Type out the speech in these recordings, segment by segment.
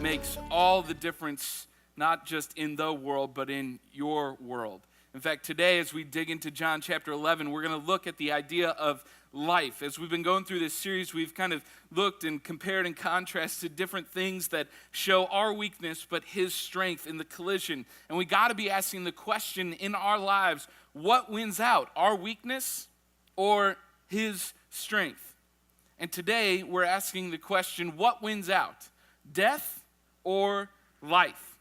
makes all the difference, not just in the world, but in your world. In fact, today, as we dig into John chapter 11, we're going to look at the idea of life. As we've been going through this series, we've kind of looked and compared and contrasted different things that show our weakness, but his strength in the collision. And we got to be asking the question in our lives, what wins out, our weakness or his strength? And today, we're asking the question, what wins out, death or life?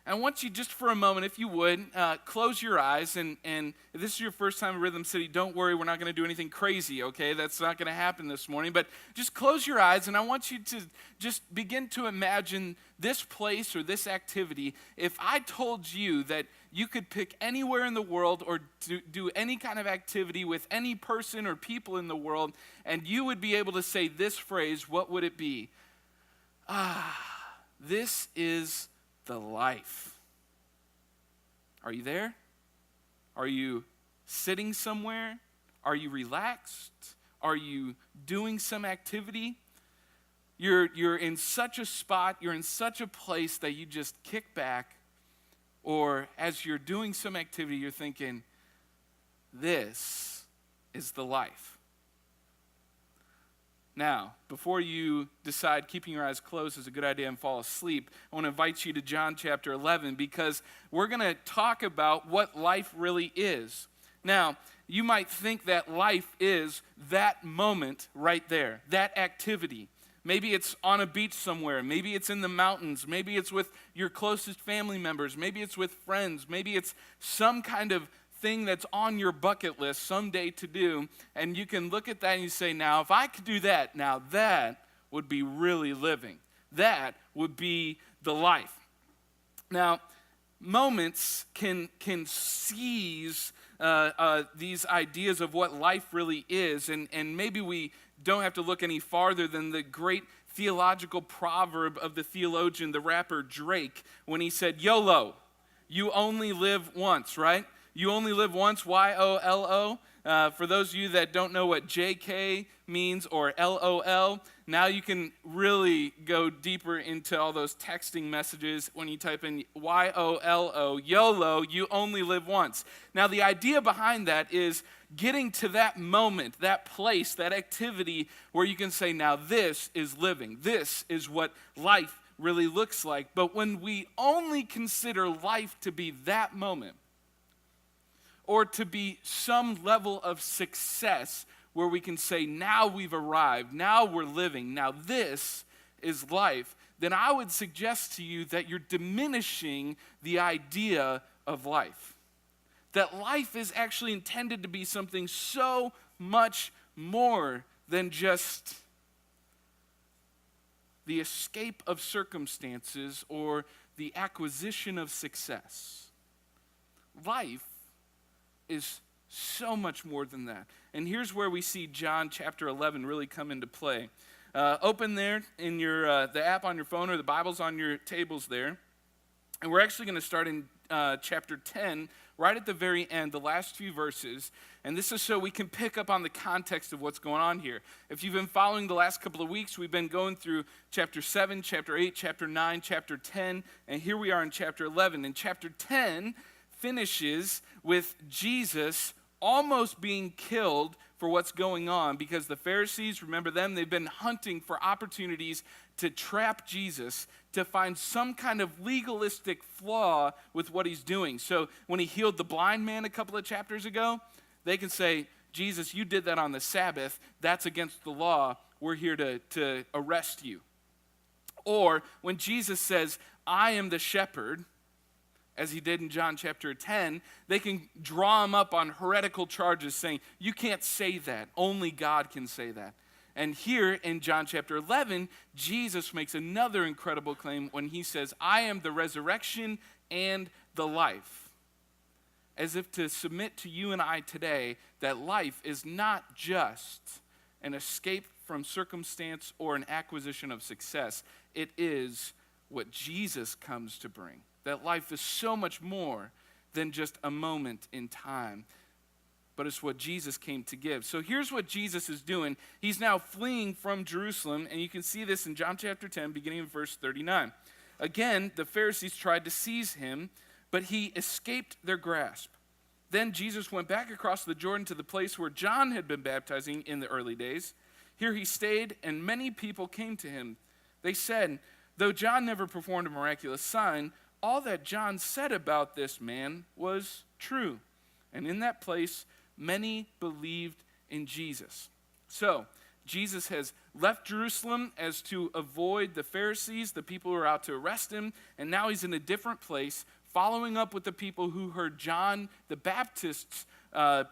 I want you just for a moment, if you would, close your eyes, and if this is your first time in Rhythm City, don't worry, we're not going to do anything crazy, okay? That's not going to happen this morning, but just close your eyes, and I want you to just begin to imagine this place or this activity. If I told you that you could pick anywhere in the world or do any kind of activity with any person or people in the world, and you would be able to say this phrase, what would it be? This is the life. Are you there? Are you sitting somewhere? Are you relaxed? Are you doing some activity? You're in such a spot, you're in such a place that you just kick back, or as you're doing some activity, you're thinking, this is the life. Now, before you decide keeping your eyes closed is a good idea and fall asleep, I want to invite you to John chapter 11 because we're going to talk about what life really is. Now, you might think that life is that moment right there, that activity. Maybe it's on a beach somewhere. Maybe it's in the mountains. Maybe it's with your closest family members. Maybe it's with friends. Maybe it's some kind of thing that's on your bucket list someday to do, and you can look at that and you say, now, if I could do that, now that would be really living. That would be the life. Now, moments can seize these ideas of what life really is, and maybe we don't have to look any farther than the great theological proverb of the theologian, the rapper Drake, when he said, YOLO, you only live once, right? You only live once, YOLO. For those of you that don't know what JK means or LOL, now you can really go deeper into all those texting messages when you type in YOLO, YOLO, you only live once. Now the idea behind that is getting to that moment, that place, that activity where you can say, now this is living. This is what life really looks like. But when we only consider life to be that moment, or to be some level of success where we can say, now we've arrived, now we're living, now this is life, then I would suggest to you that you're diminishing the idea of life. That life is actually intended to be something so much more than just the escape of circumstances or the acquisition of success. Life is so much more than that. And here's where we see John chapter 11 really come into play. Open there in your the app on your phone, or the Bible's on your tables there. And we're actually going to start in chapter 10, right at the very end, the last few verses. And this is so we can pick up on the context of what's going on here. If you've been following the last couple of weeks, we've been going through chapter 7, chapter 8, chapter 9, chapter 10, and here we are in chapter 11. And chapter 10 finishes with Jesus almost being killed for what's going on, because the Pharisees, remember them, they've been hunting for opportunities to trap Jesus, to find some kind of legalistic flaw with what he's doing. So when he healed the blind man a couple of chapters ago, they can say, Jesus, you did that on the Sabbath. That's against the law. We're here to arrest you. Or when Jesus says, I am the shepherd, as he did in John chapter 10, they can draw him up on heretical charges saying, you can't say that. Only God can say that. And here in John chapter 11, Jesus makes another incredible claim when he says, I am the resurrection and the life. As if to submit to you and I today that life is not just an escape from circumstance or an acquisition of success. It is what Jesus comes to bring. That life is so much more than just a moment in time. but it's what Jesus came to give. So here's what Jesus is doing. He's now fleeing from Jerusalem, and you can see this in John chapter 10, beginning in verse 39. Again, the Pharisees tried to seize him, but he escaped their grasp. Then Jesus went back across the Jordan to the place where John had been baptizing in the early days. Here he stayed, and many people came to him. They said, though John never performed a miraculous sign, all that John said about this man was true. And in that place, many believed in Jesus. So, Jesus has left Jerusalem as to avoid the Pharisees, the people who are out to arrest him, and now he's in a different place, following up with the people who heard John the Baptist's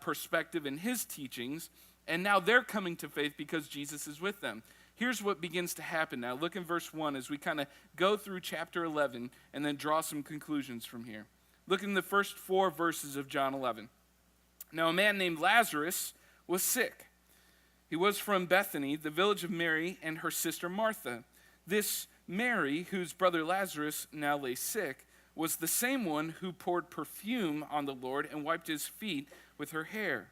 perspective and his teachings, and now they're coming to faith because Jesus is with them. Here's what begins to happen now. Look in verse 1 as we kind of go through chapter 11 and then draw some conclusions from here. Look in the first 4 verses of John 11. Now a man named Lazarus was sick. He was from Bethany, the village of Mary and her sister Martha. This Mary, whose brother Lazarus now lay sick, was the same one who poured perfume on the Lord and wiped his feet with her hair.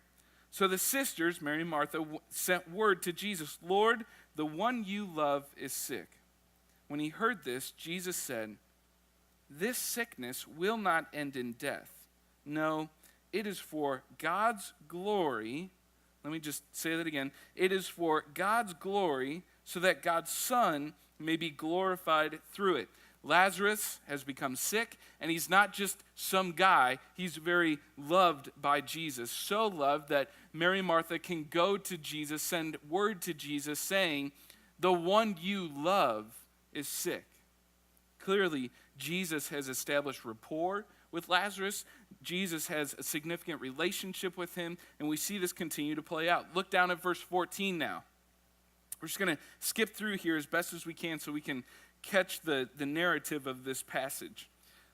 So the sisters, Mary and Martha, sent word to Jesus, Lord, the one you love is sick. When he heard this, Jesus said, this sickness will not end in death. No, it is for God's glory. Let me just say that again. It is for God's glory so that God's Son may be glorified through it. Lazarus has become sick, and he's not just some guy. He's very loved by Jesus, so loved that Mary and Martha can go to Jesus, send word to Jesus saying, the one you love is sick. Clearly, Jesus has established rapport with Lazarus. Jesus has a significant relationship with him, and we see this continue to play out. Look down at verse 14 now. We're just going to skip through here as best as we can so we can catch the narrative of this passage.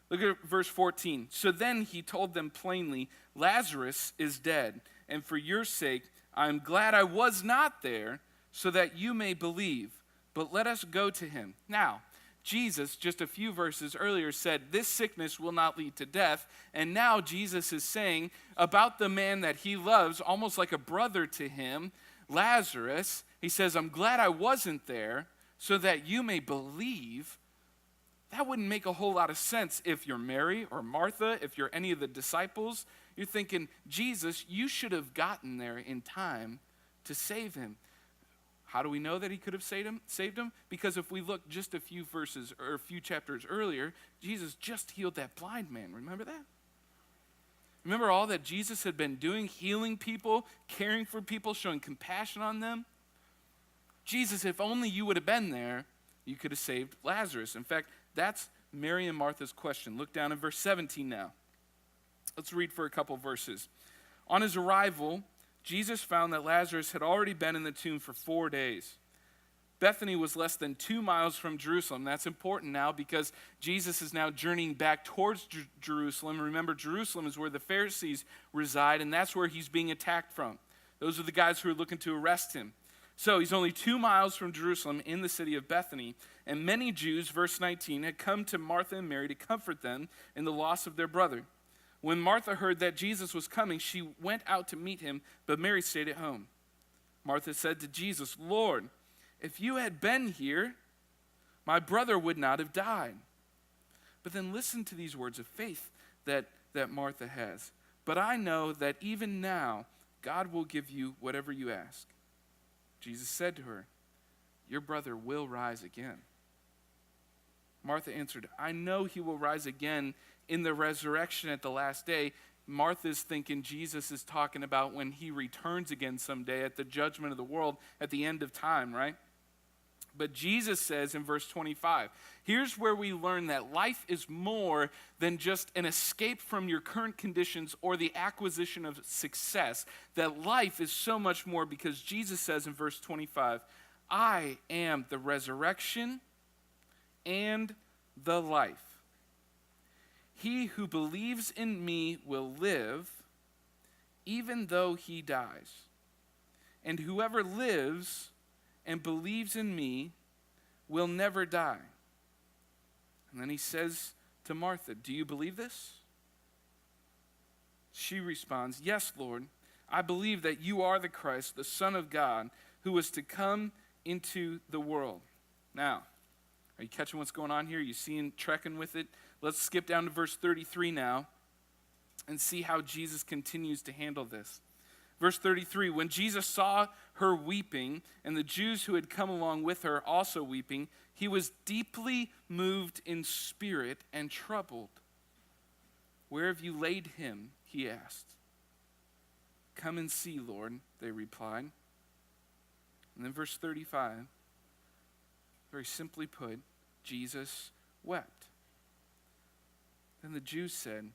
Look at verse 14. So then he told them plainly, Lazarus is dead, and for your sake I am glad I was not there, so that you may believe. But let us go to him. Now, Jesus, just a few verses earlier, said this sickness will not lead to death, and now Jesus is saying about the man that he loves, almost like a brother to him, Lazarus, he says, I'm glad I wasn't there, so that you may believe. That wouldn't make a whole lot of sense if you're Mary or Martha, if you're any of the disciples. You're thinking, Jesus, you should have gotten there in time to save him. How do we know that he could have saved him? Because if we look just a few verses or a few chapters earlier, Jesus just healed that blind man. Remember that? Remember all that Jesus had been doing, healing people, caring for people, showing compassion on them? Jesus, if only you would have been there, you could have saved Lazarus. In fact, that's Mary and Martha's question. Look down in verse 17 now. Let's read for a couple verses. On his arrival, Jesus found that Lazarus had already been in the tomb for 4 days. Bethany was less than 2 miles from Jerusalem. That's important now because Jesus is now journeying back towards Jerusalem. Remember, Jerusalem is where the Pharisees reside, and that's where he's being attacked from. Those are the guys who are looking to arrest him. So he's only 2 miles from Jerusalem in the city of Bethany, and many Jews, verse 19, had come to Martha and Mary to comfort them in the loss of their brother. When Martha heard that Jesus was coming, she went out to meet him, but Mary stayed at home. Martha said to Jesus, Lord, if you had been here, my brother would not have died. But then listen to these words of faith that Martha has. But I know that even now, God will give you whatever you ask. Jesus said to her, your brother will rise again. Martha answered, I know he will rise again in the resurrection at the last day. Martha's thinking Jesus is talking about when he returns again someday at the judgment of the world at the end of time, right? But Jesus says in verse 25, here's where we learn that life is more than just an escape from your current conditions or the acquisition of success. That life is so much more because Jesus says in verse 25, I am the resurrection and the life. He who believes in me will live even though he dies. And whoever lives and believes in me will never die. And then he says to Martha, do you believe this? She responds, yes, Lord, I believe that you are the Christ, the Son of God, who was to come into the world. Now, are you catching what's going on here? Are you seeing, trekking with it? Let's skip down to verse 33 now and see how Jesus continues to handle this. Verse 33, when Jesus saw her weeping, and the Jews who had come along with her also weeping, he was deeply moved in spirit and troubled. Where have you laid him? He asked. Come and see, Lord, they replied. And then verse 35, very simply put, Jesus wept. Then the Jews said,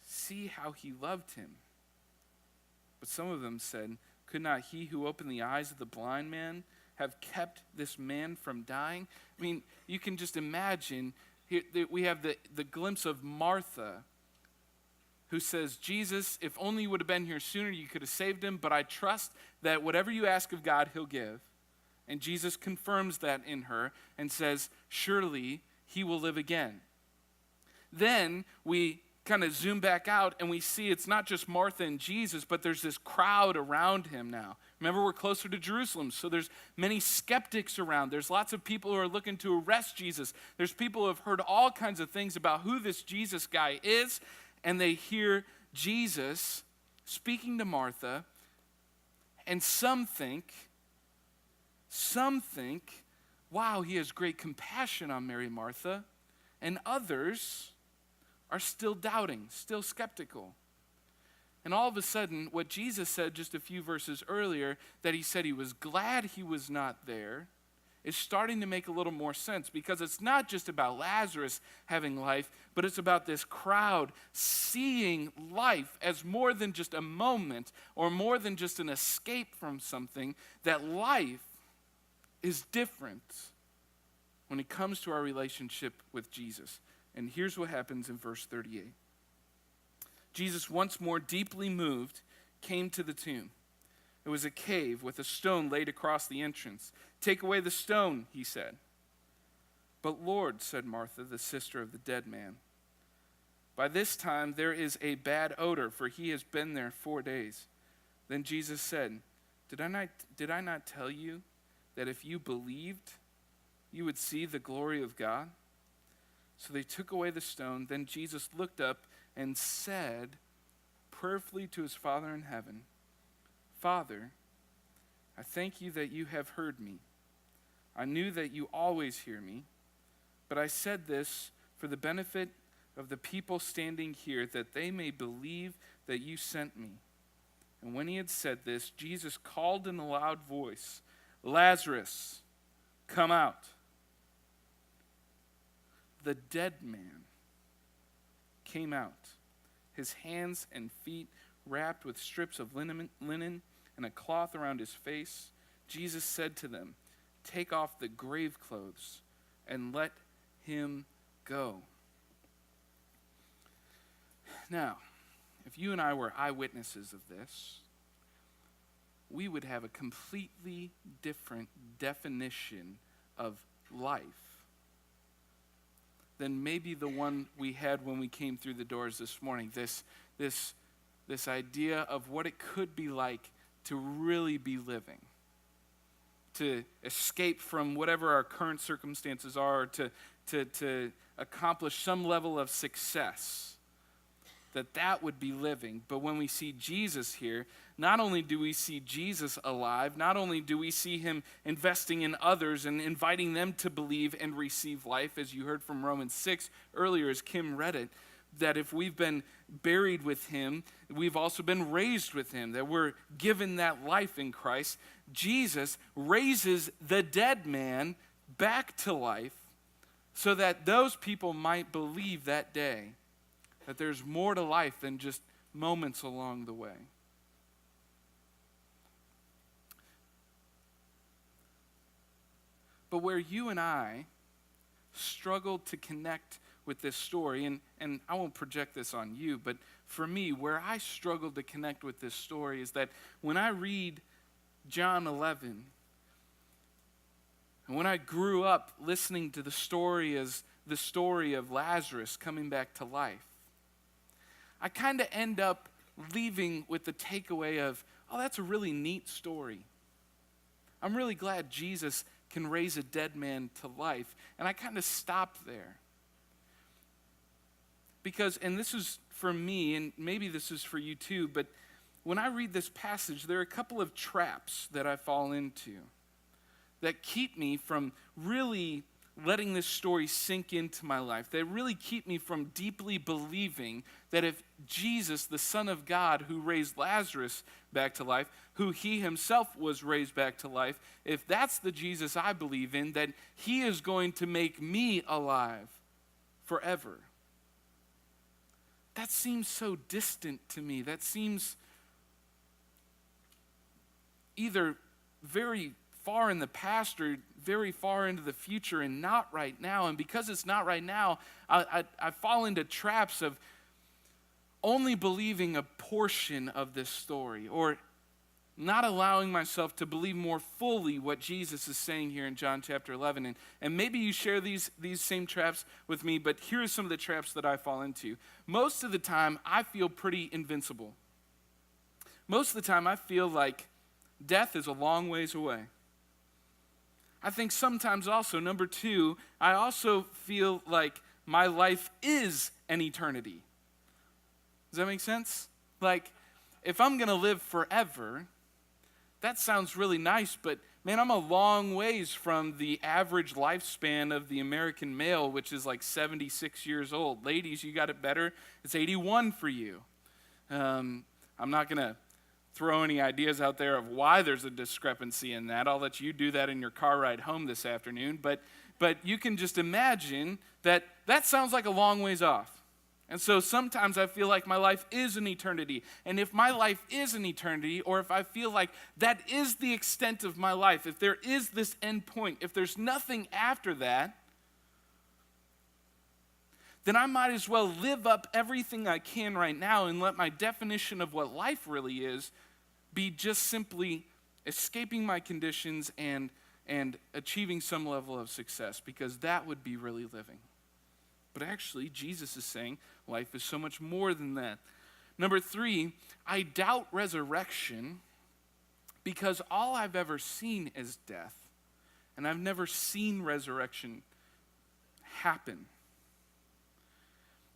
see how he loved him. But some of them said, could not he who opened the eyes of the blind man have kept this man from dying? I mean, you can just imagine, here, we have the glimpse of Martha, who says, Jesus, if only you would have been here sooner, you could have saved him, but I trust that whatever you ask of God, he'll give. And Jesus confirms that in her and says, surely he will live again. Then we kind of zoom back out and we see it's not just Martha and Jesus, but there's this crowd around him now. Remember, we're closer to Jerusalem, so there's many skeptics around. There's lots of people who are looking to arrest Jesus. There's people who have heard all kinds of things about who this Jesus guy is, and they hear Jesus speaking to Martha, and some think, wow, he has great compassion on Mary and Martha, and others are still doubting, still skeptical. And all of a sudden, what Jesus said just a few verses earlier, that he said he was glad he was not there, is starting to make a little more sense, because it's not just about Lazarus having life, but it's about this crowd seeing life as more than just a moment or more than just an escape from something, that life is different when it comes to our relationship with Jesus. And here's what happens in verse 38. Jesus, once more deeply moved, came to the tomb. It was a cave with a stone laid across the entrance. Take away the stone, he said. But Lord, said Martha, the sister of the dead man, by this time there is a bad odor, for he has been there 4 days. Then Jesus said, Did I not tell you that if you believed, you would see the glory of God? So they took away the stone. Then Jesus looked up and said prayerfully to his Father in heaven, Father, I thank you that you have heard me. I knew that you always hear me, but I said this for the benefit of the people standing here, that they may believe that you sent me. And when he had said this, Jesus called in a loud voice, Lazarus, come out. The dead man came out, his hands and feet wrapped with strips of linen and a cloth around his face. Jesus said to them, take off the grave clothes and let him go. Now, if you and I were eyewitnesses of this, we would have a completely different definition of life than maybe the one we had when we came through the doors this morning. This idea of what it could be like to really be living, to escape from whatever our current circumstances are, to accomplish some level of success, that would be living. But when we see Jesus here, not only do we see Jesus alive, not only do we see him investing in others and inviting them to believe and receive life, as you heard from Romans 6 earlier as Kim read it, that if we've been buried with him, we've also been raised with him, that we're given that life in Christ. Jesus raises the dead man back to life so that those people might believe that day that there's more to life than just moments along the way. But where you and I struggle to connect with this story, and I won't project this on you, but for me, where I struggle to connect with this story is that when I read John 11, and when I grew up listening to the story as the story of Lazarus coming back to life, I kind of end up leaving with the takeaway of, oh, that's a really neat story. I'm really glad Jesus can raise a dead man to life. And I kind of stopped there. Because, and this is for me, and maybe this is for you too, but when I read this passage, there are a couple of traps that I fall into that keep me from really letting this story sink into my life. They really keep me from deeply believing that if Jesus, the Son of God, who raised Lazarus back to life, who he himself was raised back to life, if that's the Jesus I believe in, that he is going to make me alive forever. That seems so distant to me. That seems either very far in the past or very far into the future and not right now. And because it's not right now, I fall into traps of only believing a portion of this story or not allowing myself to believe more fully what Jesus is saying here in John chapter 11. And maybe you share these same traps with me, but here are some of the traps that I fall into. Most of the time, I feel pretty invincible. Most of the time, I feel like death is a long ways away. I think sometimes also, number two, I also feel like my life is an eternity. Does that make sense? Like, if I'm going to live forever, that sounds really nice, but man, I'm a long ways from the average lifespan of the American male, which is like 76 years old. Ladies, you got it better. It's 81 for you. I'm not going to throw any ideas out there of why there's a discrepancy in that. I'll let you do that in your car ride home this afternoon. But you can just imagine that sounds like a long ways off. And so sometimes I feel like my life is an eternity. And if my life is an eternity, or if I feel like that is the extent of my life, if there is this end point, if there's nothing after that, then I might as well live up everything I can right now and let my definition of what life really is be just simply escaping my conditions and achieving some level of success, because that would be really living. But actually, Jesus is saying life is so much more than that. Number three, I doubt resurrection because all I've ever seen is death, and I've never seen resurrection happen.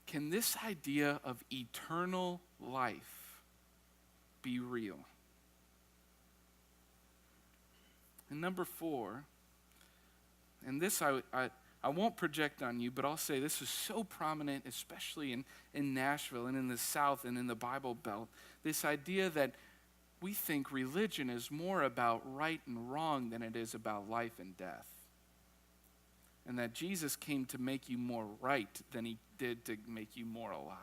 Can this idea of eternal life be real? And number four, and this I won't project on you, but I'll say this is so prominent, especially in Nashville and in the South and in the Bible Belt, this idea that we think religion is more about right and wrong than it is about life and death. And that Jesus came to make you more right than he did to make you more alive.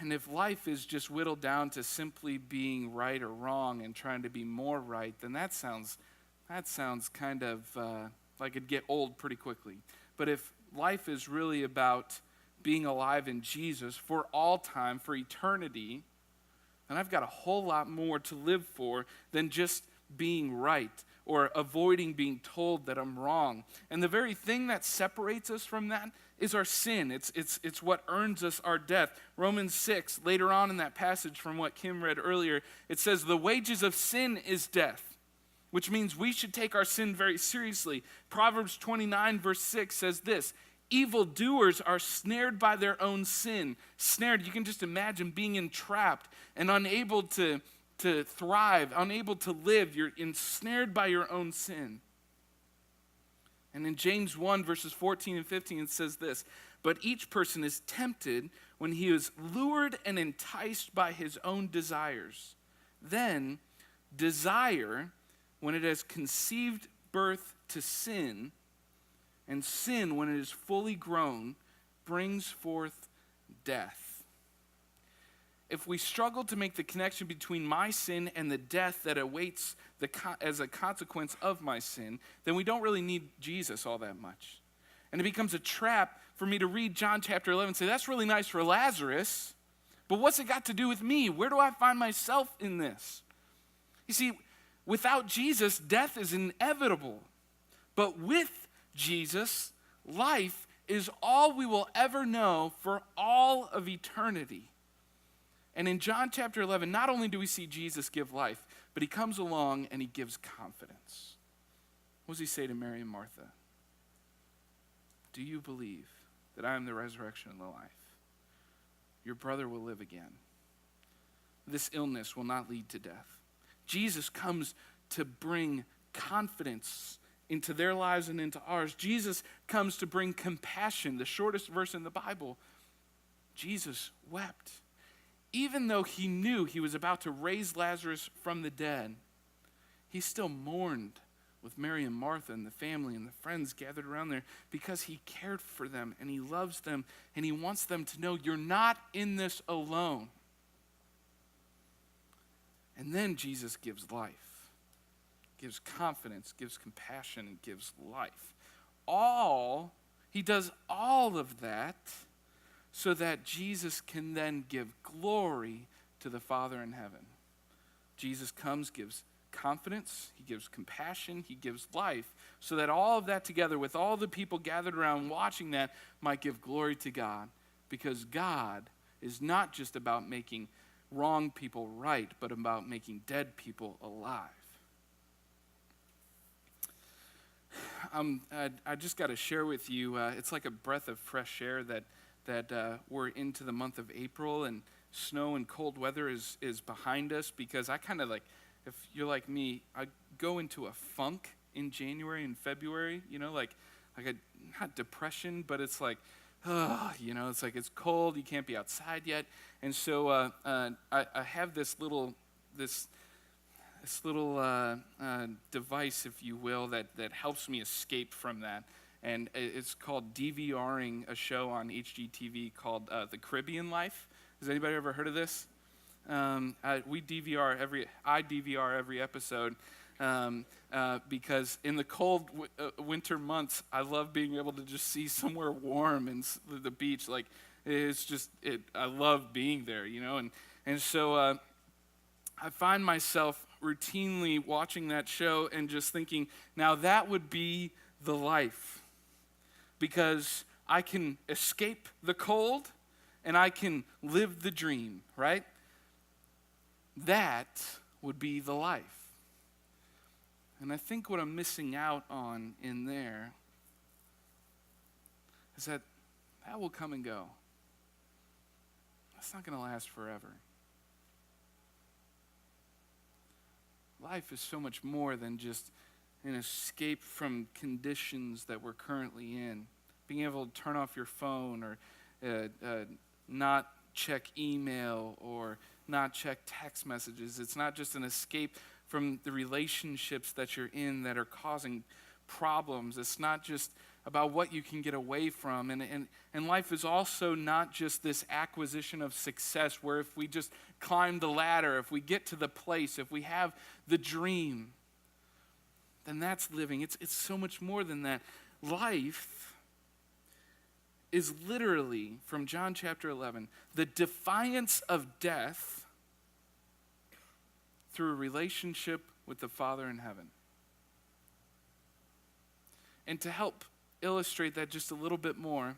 And if life is just whittled down to simply being right or wrong and trying to be more right, then that sounds kind of like it'd get old pretty quickly. But if life is really about being alive in Jesus for all time, for eternity, then I've got a whole lot more to live for than just being right or avoiding being told that I'm wrong. And the very thing that separates us from that is our sin. It's what earns us our death. Romans 6, later on in that passage from what Kim read earlier, it says the wages of sin is death, which means we should take our sin very seriously. Proverbs 29 verse 6 says this, evildoers are snared by their own sin. Snared, you can just imagine being entrapped and unable to thrive, unable to live. You're ensnared by your own sin. And in James 1 verses 14 and 15 it says this, but each person is tempted when he is lured and enticed by his own desires. Then desire, when it has conceived birth to sin, and sin, when it is fully grown, brings forth death. If we struggle to make the connection between my sin and the death that awaits as a consequence of my sin, then we don't really need Jesus all that much. And it becomes a trap for me to read John chapter 11 and say, that's really nice for Lazarus, but what's it got to do with me? Where do I find myself in this? You see, without Jesus, death is inevitable. But with Jesus, life is all we will ever know for all of eternity. And in John chapter 11, not only do we see Jesus give life, but he comes along and he gives confidence. What does he say to Mary and Martha? Do you believe that I am the resurrection and the life? Your brother will live again. This illness will not lead to death. Jesus comes to bring confidence into their lives and into ours. Jesus comes to bring compassion. The shortest verse in the Bible, Jesus wept. Even though he knew he was about to raise Lazarus from the dead, he still mourned with Mary and Martha and the family and the friends gathered around there because he cared for them and he loves them and he wants them to know you're not in this alone. And then Jesus gives life, gives confidence, gives compassion, and gives life. He does all of that so that Jesus can then give glory to the Father in heaven. Jesus comes, gives confidence, he gives compassion, he gives life, so that all of that together with all the people gathered around watching that might give glory to God. Because God is not just about making wrong people right, but about making dead people alive. I just got to share with you, it's like a breath of fresh air that we're into the month of April and snow and cold weather is behind us, because I kind of like, if you're like me, I go into a funk in January and February, like not depression, but it's like, it's like it's cold, you can't be outside yet. And so I have this little device, if you will, that helps me escape from that. And it's called DVRing a show on HGTV called The Caribbean Life. Has anybody ever heard of this? I DVR every episode because in the cold winter months, I love being able to just see somewhere warm and the beach. Like, it's just, I love being there, and so I find myself routinely watching that show and just thinking, now that would be the life, because I can escape the cold and I can live the dream, right? That would be the life. And I think what I'm missing out on in there is that will come and go. That's not going to last forever. Life is so much more than just an escape from conditions that we're currently in. Being able to turn off your phone or not check email or not check text messages. It's not just an escape from the relationships that you're in that are causing problems. It's not just about what you can get away from. And life is also not just this acquisition of success where if we just climb the ladder, if we get to the place, if we have the dream, then that's living. It's so much more than that. Life is literally, from John chapter 11, the defiance of death through a relationship with the Father in heaven. And to help illustrate that just a little bit more,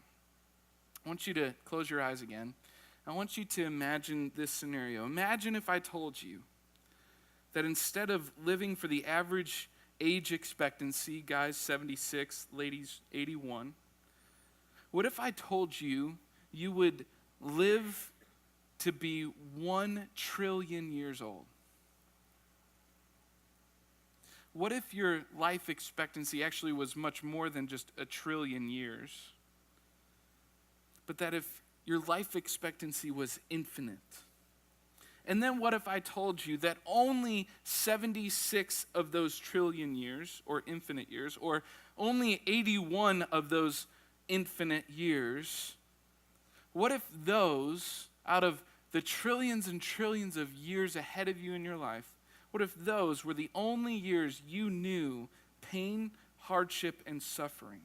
I want you to close your eyes again. I want you to imagine this scenario. Imagine if I told you that instead of living for the average age expectancy, guys 76, ladies 81, what if I told you you would live to be 1 trillion years old? What if your life expectancy actually was much more than just 1 trillion years? But that if your life expectancy was infinite? And then what if I told you that only 76 of those trillion years, or infinite years, or only 81 of those infinite years, what if those, out of the trillions and trillions of years ahead of you in your life, what if those were the only years you knew pain, hardship, and suffering?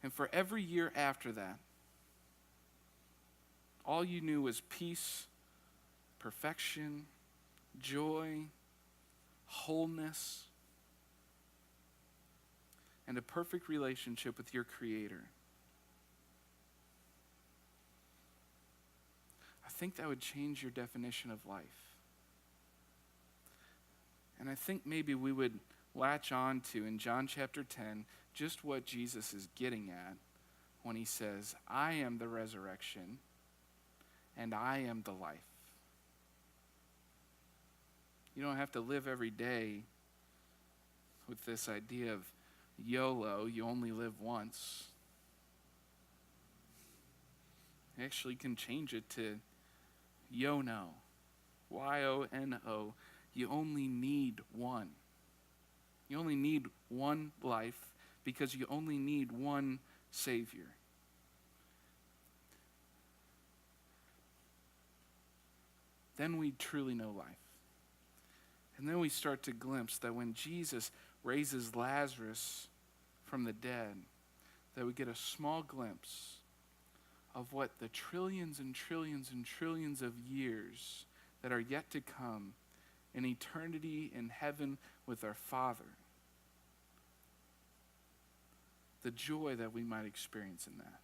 And for every year after that, all you knew was peace, perfection, joy, wholeness, and a perfect relationship with your Creator. think that would change your definition of life. And I think maybe we would latch on to, in John chapter 10, just what Jesus is getting at when he says, I am the resurrection and I am the life. You don't have to live every day with this idea of YOLO, you only live once. You actually can change it to YONO, YONO. You only need one. You only need one life because you only need one Savior. Then we truly know life. And then we start to glimpse that when Jesus raises Lazarus from the dead, that we get a small glimpse of what the trillions and trillions and trillions of years that are yet to come in eternity in heaven with our Father. The joy that we might experience in that.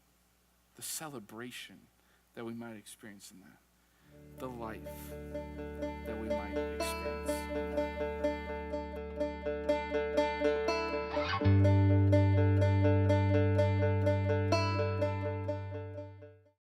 The celebration that we might experience in that. The life